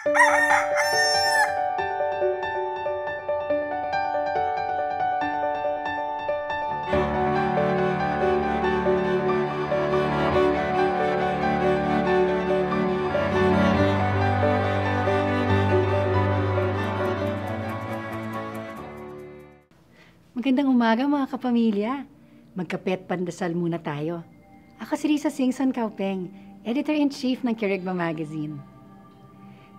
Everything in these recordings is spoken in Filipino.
Magandang umaga mga kapamilya. Magkape't pandasal muna tayo. Ako si Risa Singson Kaupeng, Editor-in-Chief ng Kirigma Magazine.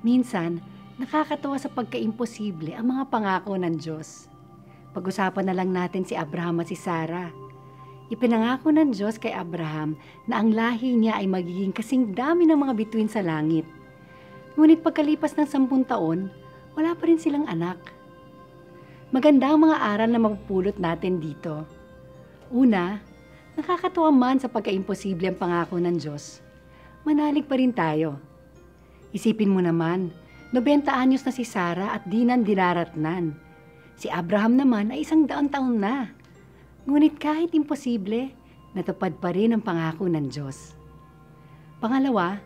Minsan, nakakatawa sa pagkaimposible ang mga pangako ng Diyos. Pag-usapan na lang natin si Abraham at si Sarah. Ipinangako ng Diyos kay Abraham na ang lahi niya ay magiging kasing dami ng mga bituin sa langit. Ngunit pagkalipas ng 10 taon, wala pa rin silang anak. Maganda ang mga aral na mapupulot natin dito. Una, nakakatuwa man sa pagkaimposible ang pangako ng Diyos. Manalig pa rin tayo. Isipin mo naman, 90 anyos na si Sarah at di nan dinaratnan. Si Abraham naman ay 100 taon na. Ngunit kahit imposible, natupad pa rin ang pangako ng Diyos. Pangalawa,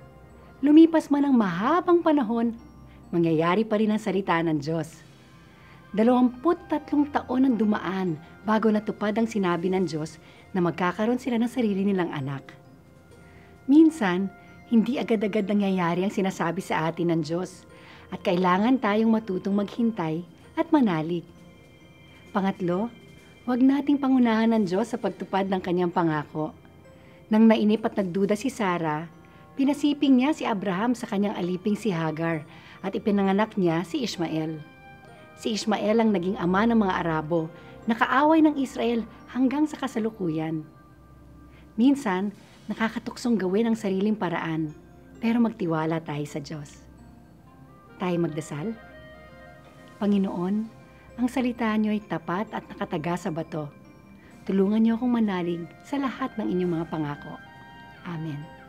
lumipas man ang mahabang panahon, mangyayari pa rin ang salita ng Diyos. 23 taon ang dumaan bago natupad ang sinabi ng Diyos na magkakaroon sila ng sarili nilang anak. Minsan, hindi agad-agad nangyayari ang sinasabi sa atin ng Diyos at kailangan tayong matutong maghintay at manalig. Pangatlo, huwag nating pangunahan ng Diyos sa pagtupad ng kanyang pangako. Nang nainip at nagduda si Sarah, pinasiping niya si Abraham sa kanyang aliping si Hagar at ipinanganak niya si Ishmael. Si Ishmael ang naging ama ng mga Arabo, na kaaway ng Israel hanggang sa kasalukuyan. Minsan, nakakatuksong gawin ang sariling paraan, pero magtiwala tayo sa Diyos. Tayo magdasal? Panginoon, ang salita niyo ay tapat at nakataga sa bato. Tulungan niyo akong manalig sa lahat ng inyong mga pangako. Amen.